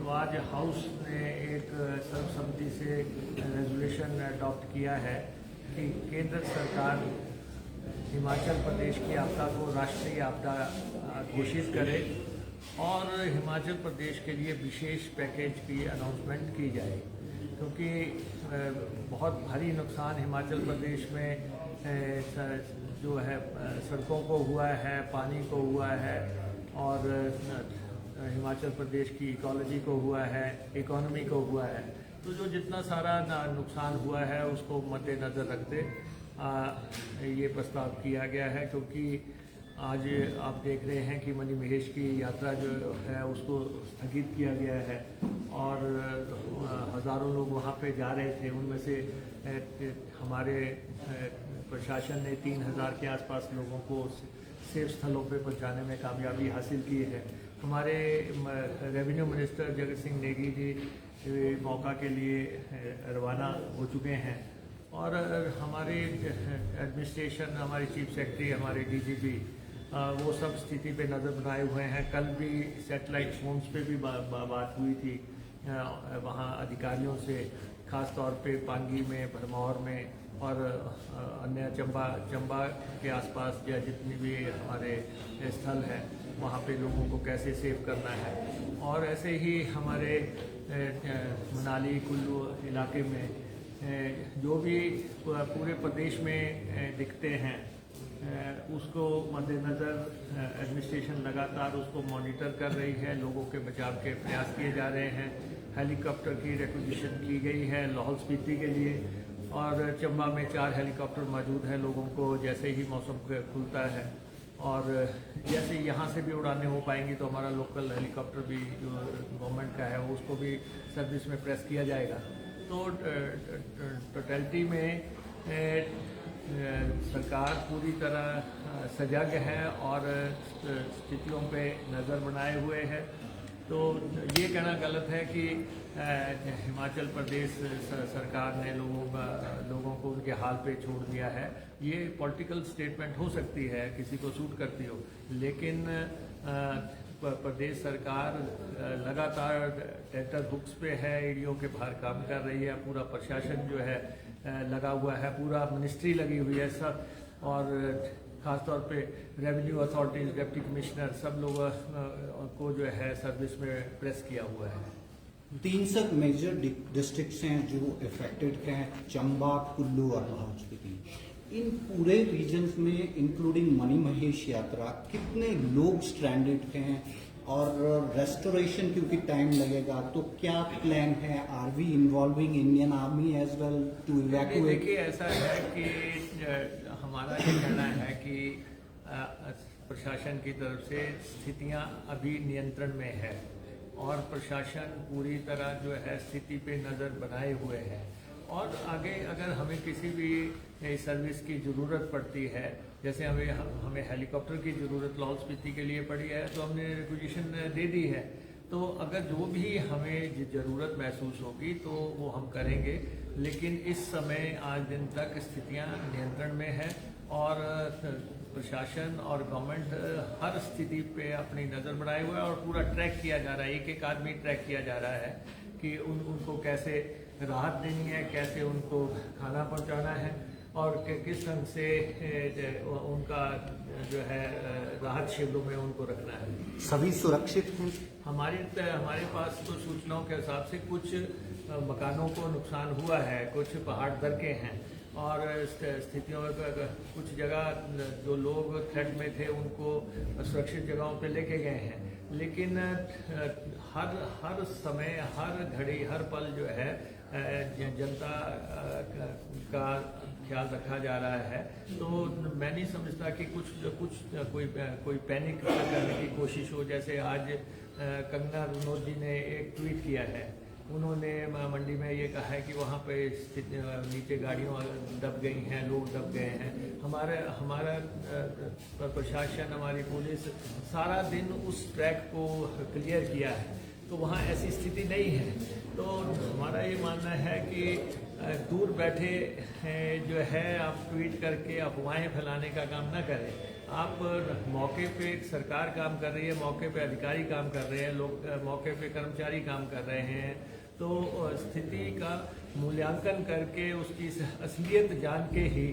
तो आज हाउस ने एक सर्वसम्मति से रेजोल्यूशन अडॉप्ट किया है कि केंद्र सरकार हिमाचल प्रदेश की आपदा को राष्ट्रीय आपदा घोषित करे और हिमाचल प्रदेश के लिए विशेष पैकेज की अनाउंसमेंट की जाए, क्योंकि बहुत भारी नुकसान हिमाचल प्रदेश में जो है सड़कों को हुआ है, पानी को हुआ है और हिमाचल प्रदेश की इकोलॉजी को हुआ है, इकोनॉमी को हुआ है। तो जो जितना सारा नुकसान हुआ है उसको मद्देनज़र रखते ये प्रस्ताव किया गया है, क्योंकि आज आप देख रहे हैं कि मणि महेश की यात्रा जो है उसको स्थगित किया गया है और हज़ारों लोग वहाँ पे जा रहे थे। उनमें से हमारे प्रशासन ने 3000 के आसपास लोगों को सेफ स्थलों पे पहुंचाने में कामयाबी हासिल की है। हमारे रेवेन्यू मिनिस्टर जगत सिंह नेगी जी मौका के लिए रवाना हो चुके हैं और हमारे एडमिनिस्ट्रेशन, हमारे चीफ सेक्रेटरी, हमारे डीजीपी वो सब स्थिति पे नज़र बनाए हुए हैं। कल भी सैटेलाइट फोन्स पे भी बात हुई थी वहाँ अधिकारियों से, ख़ास तौर पे पांगी में, भरमौर में और अन्य चंबा के आसपास या जितनी भी हमारे स्थल हैं वहाँ पे लोगों को कैसे सेव करना है। और ऐसे ही हमारे मनाली कुल्लू इलाके में जो भी पूरे प्रदेश में दिखते हैं उसको मद्देनज़र एडमिनिस्ट्रेशन लगातार उसको मॉनिटर कर रही है। लोगों के बचाव के प्रयास किए जा रहे हैं। हेलीकॉप्टर की रिक्विजिशन की गई है लाहौल स्पीति के लिए और चंबा में 4 हेलीकॉप्टर मौजूद हैं लोगों को जैसे ही मौसम खुलता है और जैसे यहाँ से भी उड़ानें हो पाएंगी तो हमारा लोकल हेलीकॉप्टर भी जो गवर्नमेंट का है उसको भी सर्विस में प्रेस किया जाएगा। तो टोटलिटी में सरकार पूरी तरह सजग है और स्थितियों पे नज़र बनाए हुए है। तो ये कहना गलत है कि हिमाचल प्रदेश सरकार ने लोगों को उनके हाल पे छोड़ दिया है। ये पॉलिटिकल स्टेटमेंट हो सकती है, किसी को सूट करती हो, लेकिन प्रदेश सरकार लगातार टेंडर बुक्स पे है, ईडीओ के बाहर काम कर रही है। पूरा प्रशासन जो है लगा हुआ है, पूरा मिनिस्ट्री लगी हुई है सब, और ख़ासतौर पे रेवेन्यू अथॉरिटीज़, डिप्टी कमिश्नर सब लोगों को जो है सर्विस में प्रेस किया हुआ है। 3 सब मेजर डिस्ट्रिक्ट्स हैं जो इफेक्टेड हैं, चंबा, कुल्लू और लाहौल स्पीति। इन पूरे रीजन्स में इंक्लूडिंग मणि महेश यात्रा कितने लोग स्ट्रैंडेड हैं और रेस्टोरेशन क्योंकि टाइम लगेगा, तो क्या प्लान है? Are we involving Indian army as well to evacuate? देखिए, ऐसा है कि हमारा ये कहना है कि प्रशासन की तरफ से स्थितियां अभी नियंत्रण में है और प्रशासन पूरी तरह जो है स्थिति पे नज़र बनाए हुए है। और आगे अगर हमें किसी भी सर्विस की ज़रूरत पड़ती है, जैसे हमें हेलीकॉप्टर की ज़रूरत लाहौल स्पीति के लिए पड़ी है तो हमने रिक्विजिशन दे दी है। तो अगर जो भी हमें ज़रूरत महसूस होगी तो वो हम करेंगे, लेकिन इस समय आज दिन तक स्थितियां नियंत्रण में है और प्रशासन और गवर्नमेंट हर स्थिति पे अपनी नज़र बढ़ाए हुआ है और पूरा ट्रैक किया जा रहा है। एक आदमी ट्रैक किया जा रहा है कि उनको कैसे राहत देनी है, कैसे उनको खाना पहुंचाना है और किस ढंग से उनका जो है राहत शिविरों में उनको रखना है। सभी सुरक्षित हैं? हमारे पास तो सूचनाओं के हिसाब से कुछ मकानों को नुकसान हुआ है, कुछ पहाड़ दरके हैं और स्थितियों में कुछ जगह जो लोग थ्रेट में थे उनको सुरक्षित जगहों पे लेके गए हैं। लेकिन हर समय, हर घड़ी, हर पल जो है जनता का ख्याल रखा जा रहा है। तो मैं नहीं समझता कि कोई पैनिक करने की कोशिश हो। जैसे आज कंगना रनौत जी ने एक ट्वीट किया है, उन्होंने मंडी में ये कहा है कि वहाँ पे नीचे गाड़ियाँ दब गई हैं, लोग दब गए हैं। हमारा प्रशासन, हमारी पुलिस सारा दिन उस ट्रैक को क्लियर किया है, तो वहाँ ऐसी स्थिति नहीं है। तो हमारा ये मानना है कि दूर बैठे जो है आप ट्वीट करके अफवाहें फैलाने का काम ना करें। आप मौके पे सरकार काम कर रही है, मौके पे अधिकारी काम कर रहे हैं, लोग मौके पे कर्मचारी काम कर रहे हैं, तो स्थिति का मूल्यांकन करके उसकी असलियत जान के ही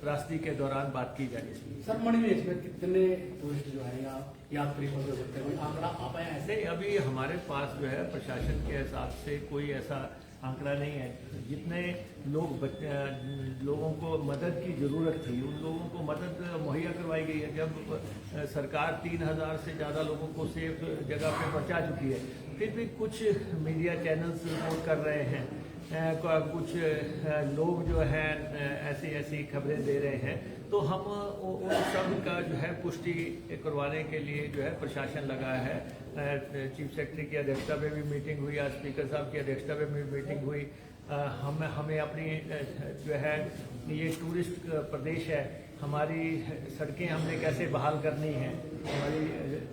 त्रासदी के दौरान बात की जाएगी। सर मणिमहेश में कितने टूरिस्ट जो है या यात्री पहुंचे सकते हैं, आंकड़ा आ पाया है? नहीं, अभी हमारे पास जो है प्रशासन के हिसाब से कोई ऐसा आंकड़ा नहीं है। जितने लोगों को मदद की ज़रूरत थी उन लोगों को मदद मुहैया करवाई गई है। जब सरकार 3000 से ज़्यादा लोगों को सेफ जगह पे पहुंचा चुकी है, फिर भी कुछ मीडिया चैनल्स रिपोर्ट कर रहे हैं, कुछ लोग जो है ऐसी खबरें दे रहे हैं, तो हम उन सब का जो है पुष्टि करवाने के लिए जो है प्रशासन लगा है। चीफ सेक्रेटरी की अध्यक्षता में भी मीटिंग हुई, आज स्पीकर साहब की अध्यक्षता में भी मीटिंग हुई। हमें अपनी जो है ये टूरिस्ट प्रदेश है, हमारी सड़कें हमने कैसे बहाल करनी है। हमारी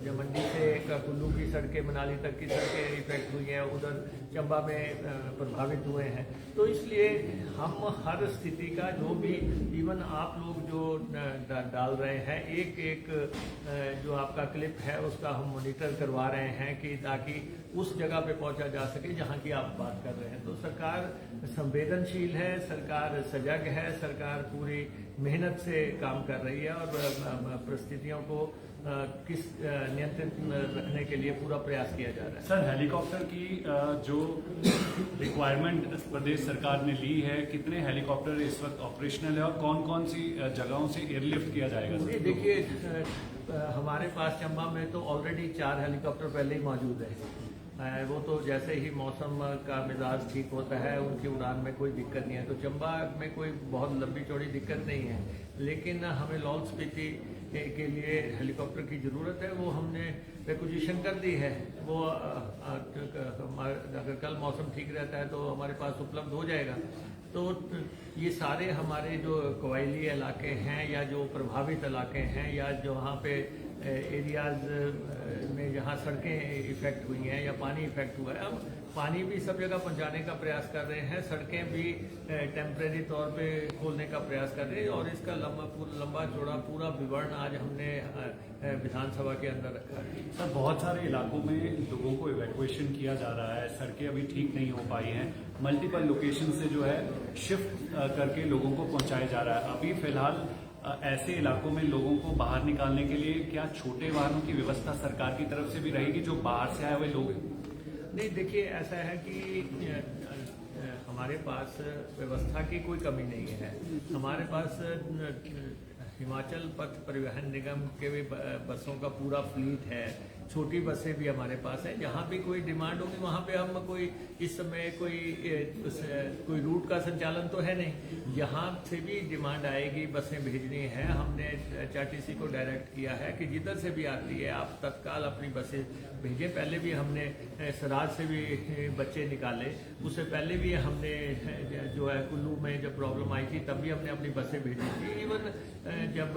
जो मंडी से कुल्लू की सड़कें, मनाली तक की सड़कें इफेक्ट हुई हैं, उधर चंबा में प्रभावित हुए हैं। तो इसलिए हम हर स्थिति का जो भी इवन आप लोग जो डाल रहे हैं, एक जो आपका क्लिप है उसका हम मॉनिटर करवा रहे हैं कि ताकि उस जगह पे पहुंचा जा सके जहां की आप बात कर रहे हैं। तो सरकार संवेदनशील है, सरकार सजग है, सरकार पूरी मेहनत से काम कर रही है और परिस्थितियों को किस नियंत्रित रखने के लिए पूरा प्रयास किया जा रहा है। सर, हेलीकॉप्टर की जो रिक्वायरमेंट प्रदेश सरकार ने ली है, कितने हेलीकॉप्टर इस वक्त ऑपरेशनल है और कौन कौन सी जगहों से एयरलिफ्ट किया जाएगा? जी देखिए, हमारे पास चंबा में तो ऑलरेडी 4 हेलीकॉप्टर पहले ही मौजूद है। वो तो जैसे ही मौसम का मिजाज ठीक होता है उनकी उड़ान में कोई दिक्कत नहीं है, तो चंबा में कोई बहुत लंबी चौड़ी दिक्कत नहीं है। लेकिन हमें लाहौल स्पीति के लिए हेलीकॉप्टर की ज़रूरत है, वो हमने रिक्विजिशन कर दी है। वो अगर कल मौसम ठीक रहता है तो हमारे पास उपलब्ध हो जाएगा। तो ये सारे हमारे जो कबायली इलाके हैं या जो प्रभावित इलाके हैं या जहाँ पे एरियाज में जहाँ सड़कें इफेक्ट हुई हैं या पानी इफेक्ट हुआ है, हम पानी भी सब जगह पहुंचाने का प्रयास कर रहे हैं, सड़कें भी टेम्परेरी तौर पे खोलने का प्रयास कर रहे हैं और इसका लंबा चौड़ा पूरा विवरण आज हमने विधानसभा के अंदर रखा है। सर, बहुत सारे इलाकों में लोगों को इवैक्यूएशन किया जा रहा है, सड़कें अभी ठीक नहीं हो पाई हैं, मल्टीपल लोकेशन से जो है शिफ्ट करके लोगों को पहुंचाया जा रहा है। अभी फिलहाल ऐसे इलाकों में लोगों को बाहर निकालने के लिए क्या छोटे वाहनों की व्यवस्था सरकार की तरफ से भी रहेगी जो बाहर से आए हुए लोग? नहीं, देखिए ऐसा है कि हमारे पास व्यवस्था की कोई कमी नहीं है। हमारे पास हिमाचल पथ परिवहन निगम के भी बसों का पूरा फ्लीट है, छोटी बसें भी हमारे पास हैं। जहाँ भी कोई डिमांड होगी वहाँ पे हम कोई इस समय कोई रूट का संचालन तो है नहीं, यहाँ से भी डिमांड आएगी, बसें भेजनी है। हमने HRTC को डायरेक्ट किया है कि जिधर से भी आती है आप तत्काल अपनी बसें भेजें। पहले भी हमने सराज से भी बच्चे निकाले, उससे पहले भी हमने जो है कुल्लू में जब प्रॉब्लम आई थी तब भी हमने अपनी बसें भेजी थी। इवन जब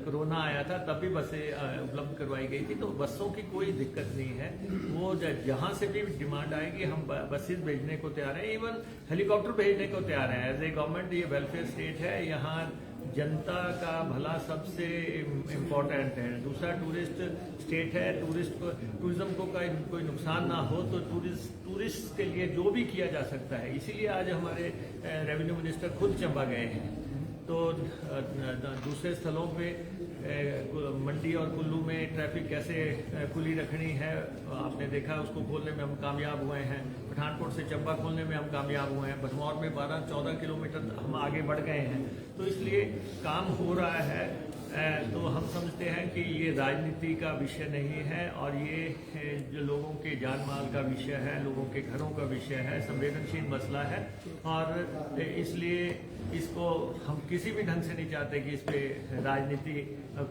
कोरोना आया था तब भी बसें उपलब्ध करवाई गई थी। तो बसों की कोई दिक्कत नहीं है, वो जहाँ से भी डिमांड आएगी हम बसेस भेजने को तैयार हैं, इवन हेलीकॉप्टर भेजने को तैयार हैं। एज ए गवर्नमेंट ये वेलफेयर स्टेट है, यहाँ जनता का भला सबसे इम्पोर्टेंट है। दूसरा टूरिस्ट स्टेट है, टूरिज्म को कोई नुकसान ना हो तो टूरिस्ट के लिए जो भी किया जा सकता है। इसीलिए आज हमारे रेवेन्यू मिनिस्टर खुद चंबा गए हैं। तो दूसरे स्थलों पे मंडी और कुल्लू में ट्रैफिक कैसे खुली रखनी है आपने देखा, उसको खोलने में हम कामयाब हुए हैं। पठानकोट से चंबा खोलने में हम कामयाब हुए हैं। भरमौर में 12-14 किलोमीटर हम आगे बढ़ गए हैं। तो इसलिए काम हो रहा है। तो हम समझते हैं कि ये राजनीति का विषय नहीं है और ये जो लोगों के जान माल का विषय है, लोगों के घरों का विषय है, संवेदनशील मसला है। और इसलिए इसको हम किसी भी ढंग से नहीं चाहते कि इस पे राजनीति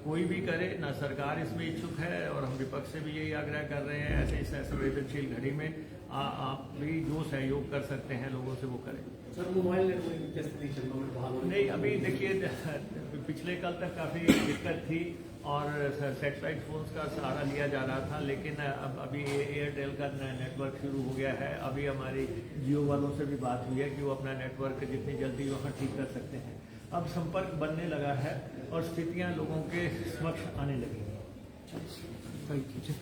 कोई भी करे, ना सरकार इसमें इच्छुक है। और हम विपक्ष से भी यही आग्रह कर रहे हैं, ऐसे इस संवेदनशील घड़ी में आप भी जो सहयोग कर सकते हैं लोगों से वो करें। सर, मोबाइल नेटवर्क की स्थिति चंबा में बहाल हो? नहीं, अभी देखिए पिछले कल तक काफ़ी दिक्कत थी और सैटेलाइट फोन्स का सहारा लिया जा रहा था, लेकिन अब अभी एयरटेल का नेटवर्क शुरू हो गया है। अभी हमारी जियो वालों से भी बात हुई है कि वो अपना नेटवर्क जितनी जल्दी वहाँ ठीक कर सकते हैं। अब संपर्क बनने लगा है और स्थितियां लोगों के समक्ष आने लगी हैं। Thank you.